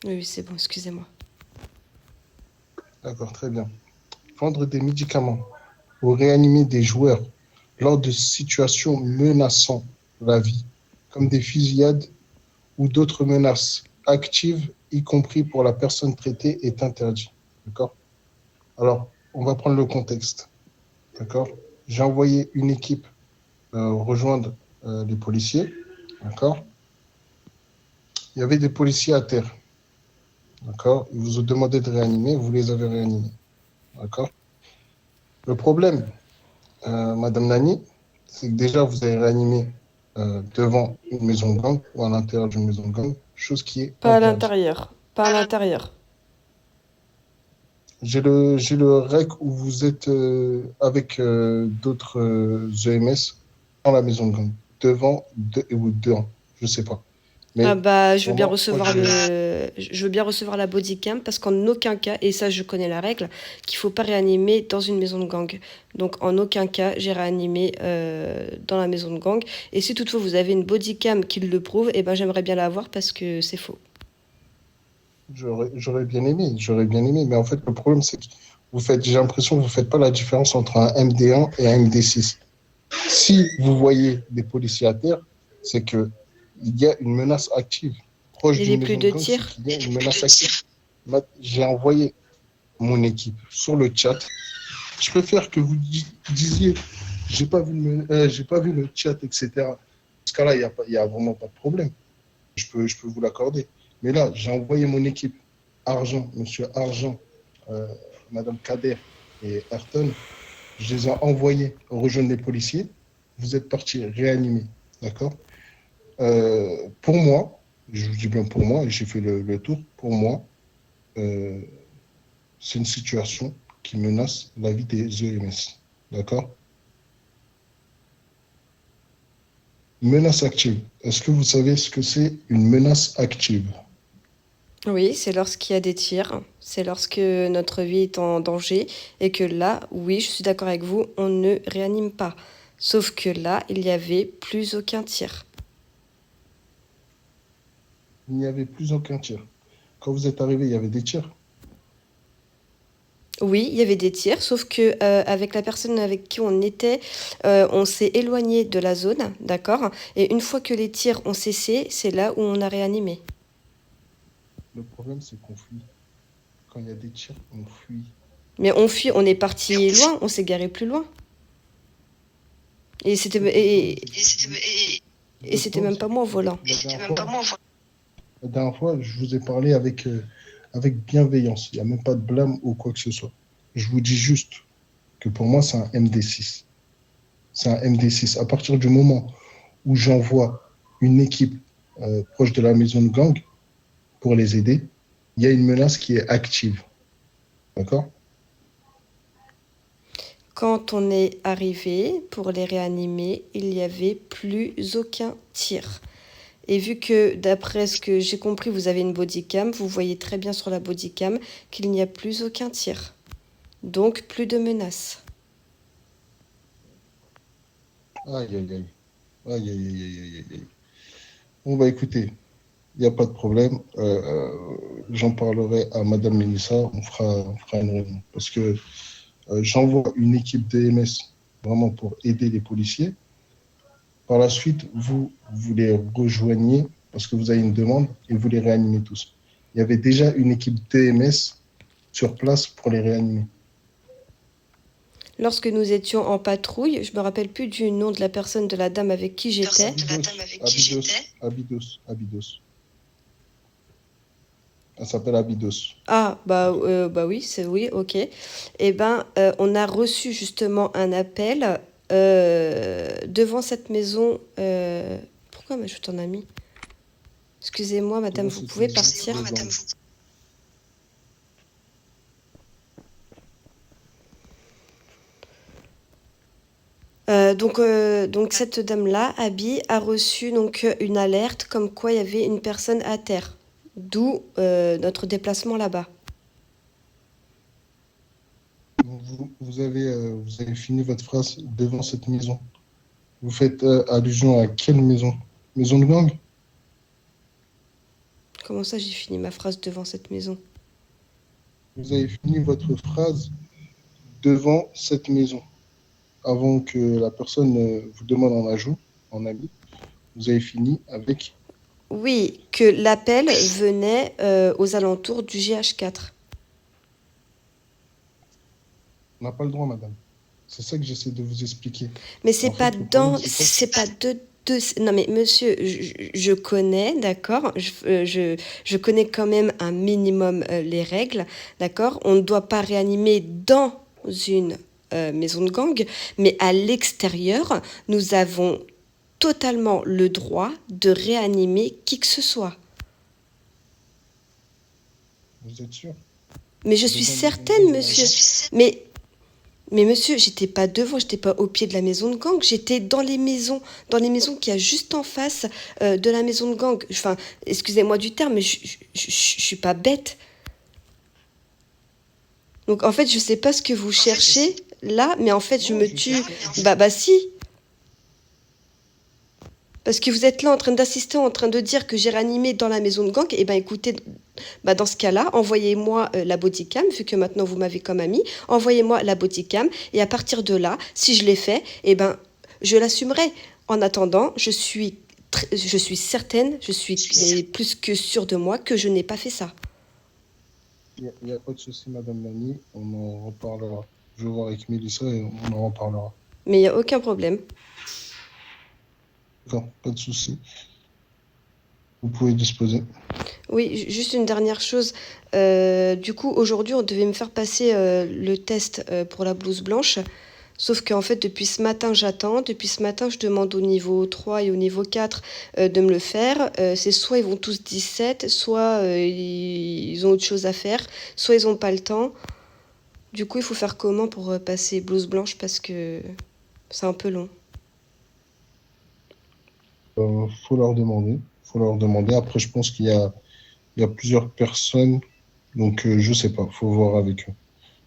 Oui, oui, c'est bon, excusez-moi. D'accord, très bien. Vendre des médicaments ou réanimer des joueurs lors de situations menaçant la vie, comme des fusillades ou d'autres menaces actives, y compris pour la personne traitée, est interdit. D'accord? Alors, on va prendre le contexte. D'accord? J'ai envoyé une équipe rejoindre les policiers. D'accord? Il y avait des policiers à terre. D'accord? Ils vous ont demandé de réanimer, vous les avez réanimés. D'accord? Le problème, Madame Nani, c'est que déjà, vous avez réanimé devant une maison de gang ou à l'intérieur d'une maison de gang, chose qui est Pas à interdite. l'intérieur. Pas à l'intérieur. J'ai le REC où vous êtes avec d'autres EMS dans la maison de gang, devant ou dehors, je sais pas. Ah Mais bah, je veux bien vraiment, moi, recevoir je veux bien recevoir la bodycam parce qu'en aucun cas, et ça je connais la règle, qu'il faut pas réanimer dans une maison de gang. Donc en aucun cas, j'ai réanimé dans la maison de gang. Et si toutefois vous avez une bodycam qui le prouve, eh ben j'aimerais bien la voir parce que c'est faux. j'aurais bien aimé, mais en fait, le problème, c'est que j'ai l'impression que vous faites pas la différence entre un MD1 et un MD6. Si vous voyez des policiers à terre, c'est que il y a une menace active. Proche Et les d'une plus maison de de gang, c'est tir? qu'il y a une menace active. J'ai envoyé mon équipe sur le chat. Je préfère que vous disiez, j'ai pas vu le chat, etc. Dans ce cas-là, il y a vraiment pas de problème. Je peux vous l'accorder. Mais là, j'ai envoyé mon équipe Argent, Monsieur Argent, euh, Madame Kader et Ayrton. Je les ai envoyés rejoindre les policiers. Vous êtes partis réanimer. D'accord? Pour moi, je vous dis bien pour moi, et j'ai fait le tour, pour moi, euh, c'est une situation qui menace la vie des EMS. D'accord? Menace active. Est-ce que vous savez ce que c'est une menace active? Oui, c'est lorsqu'il y a des tirs, c'est lorsque notre vie est en danger et que là, oui, je suis d'accord avec vous, on ne réanime pas. Sauf que là, il n'y avait plus aucun tir. Il n'y avait plus aucun tir. Quand vous êtes arrivé, il y avait des tirs. Oui, il y avait des tirs, sauf que avec la personne avec qui on était, on s'est éloigné de la zone, d'accord? Et une fois que les tirs ont cessé, c'est là où on a réanimé. Le problème, c'est qu'on fuit. Quand il y a des tirs, on fuit. Mais on fuit, on est parti loin, on s'est garé plus loin. Et c'était Le problème, et, c'est que et le c'était problème, même c'est pas que moi au volant. la dernière fois, je vous ai parlé avec bienveillance. Il n'y a même pas de blâme ou quoi que ce soit. Je vous dis juste que pour moi, c'est un MD6. C'est un MD6. À partir du moment où j'envoie une équipe proche de la maison de gang pour les aider, il y a une menace qui est active. D'accord? Quand on est arrivé pour les réanimer, il n'y avait plus aucun tir. Et vu que, d'après ce que j'ai compris, vous avez une bodycam, vous voyez très bien sur la bodycam qu'il n'y a plus aucun tir. Donc, plus de menaces. Aïe, aïe, aïe. Aïe, aïe, aïe, aïe, aïe, aïe. Bon, bah écoutez, il n'y a pas de problème. J'en parlerai à Madame Mélissa. On fera une réunion. Parce que j'envoie une équipe DMS vraiment pour aider les policiers. Par la suite, vous les rejoignez parce que vous avez une demande et vous les réanimez tous. Il y avait déjà une équipe DMS sur place pour les réanimer. Lorsque nous étions en patrouille, je me rappelle plus du nom de la personne, de la dame avec qui j'étais. Abydos. Elle s'appelle Abydos. Ah, bah oui, c'est oui, ok. Eh ben, on a reçu justement un appel devant cette maison. Pourquoi je t'en ai mis? Excusez-moi, madame, Devant vous cette pouvez maison partir? de gang. Donc cette dame-là, Abby, a reçu donc une alerte comme quoi il y avait une personne à terre. D'où notre déplacement là-bas. Vous avez fini votre phrase devant cette maison. Vous faites allusion à quelle maison? Maison de gang? Comment ça, j'ai fini ma phrase devant cette maison? Vous avez fini votre phrase devant cette maison. Avant que la personne vous demande en ajout, en ami, vous avez fini avec Oui, que l'appel venait aux alentours du GH4. on n'a pas le droit, madame. C'est ça que j'essaie de vous expliquer. Mais c'est En pas fait, le problème, dans, c'est quoi? c'est pas non mais monsieur, je connais, d'accord, je connais quand même un minimum les règles, d'accord. On ne doit pas réanimer dans une maison de gang, mais à l'extérieur, nous avons totalement le droit de réanimer qui que ce soit. Vous êtes sûr? Mais je suis Devant une maison de certaine, gang, monsieur. Mais Mais monsieur, j'étais pas devant, j'étais pas au pied de la maison de gang, j'étais dans les maisons qu'il y a juste en face de la maison de gang. Enfin, excusez-moi du terme, mais je suis pas bête. Donc en fait, je sais pas ce que vous cherchez là, mais en fait, je non, me je tue. cherche pas. Bah si, parce que vous êtes là en train d'assister, en train de dire que j'ai réanimé dans la maison de gang. Eh ben écoutez, bah dans ce cas-là, envoyez-moi la bodycam, vu que maintenant vous m'avez comme ami. Envoyez-moi la bodycam et à partir de là, si je l'ai fait, eh ben je l'assumerai. En attendant, je suis certaine, je suis plus que sûre de moi que je n'ai pas fait ça. Il y a pas de souci, madame Lani, on en reparlera. Je vais voir avec Mélissa et on en reparlera. Mais il n'y a aucun problème. D'accord, pas de souci. Vous pouvez disposer. Oui, juste une dernière chose. Du coup, aujourd'hui, on devait me faire passer le test pour la blouse blanche. Sauf qu'en fait, depuis ce matin, j'attends. Depuis ce matin, je demande au niveau 3 et au niveau 4 de me le faire. C'est soit ils vont tous 17, soit ils ont autre chose à faire, soit ils n'ont pas le temps. Du coup, il faut faire comment pour passer blouse blanche parce que c'est un peu long. Faut leur demander. Faut leur demander. Après, je pense il y a plusieurs personnes, donc je sais pas. Faut voir avec eux.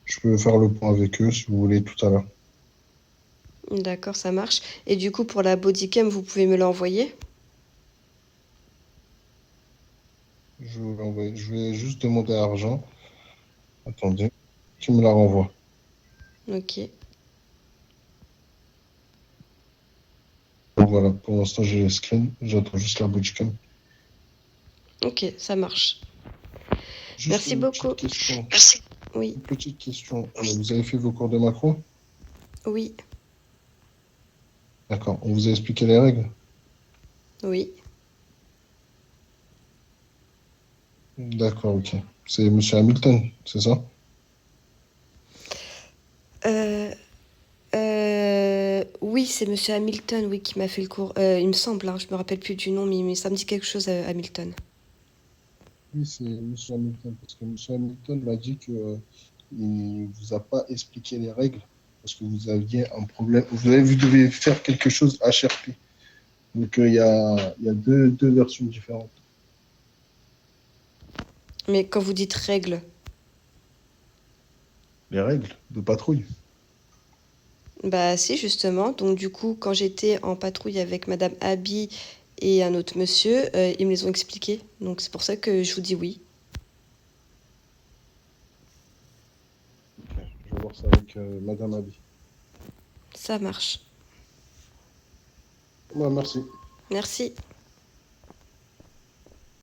Je peux faire le point avec eux si vous voulez tout à l'heure. D'accord, ça marche. Et du coup, pour la bodycam, vous pouvez me l'envoyer? Je vais juste demander à Argent. Attendez, qui me la renvoie. Ok. Donc voilà, pour l'instant, j'ai les screens. J'attends juste la bodycam. Ok, ça marche. Juste Merci une petite beaucoup. question. Oui, Une petite question. Vous avez fait vos cours de macro? oui, D'accord. On vous a expliqué les règles? oui. D'accord, ok. C'est Monsieur Hamilton, c'est ça? Euh, oui, c'est Monsieur Hamilton, oui, qui m'a fait le cours. Il me semble, hein, je me rappelle plus du nom, mais ça me dit quelque chose, Hamilton. Oui, c'est Monsieur Hamilton, parce que Monsieur Hamilton m'a dit que il vous a pas expliqué les règles parce que vous aviez un problème. Vous devez faire quelque chose HRP. Donc il y a deux versions différentes. Mais quand vous dites règles, Les règles de patrouille. bah si, justement. Donc du coup, quand j'étais en patrouille avec Madame Abby et un autre monsieur, ils me les ont expliqués. Donc c'est pour ça que je vous dis oui. Ok, je vais voir ça avec Madame Abi. Ça marche. Ouais, merci. Merci.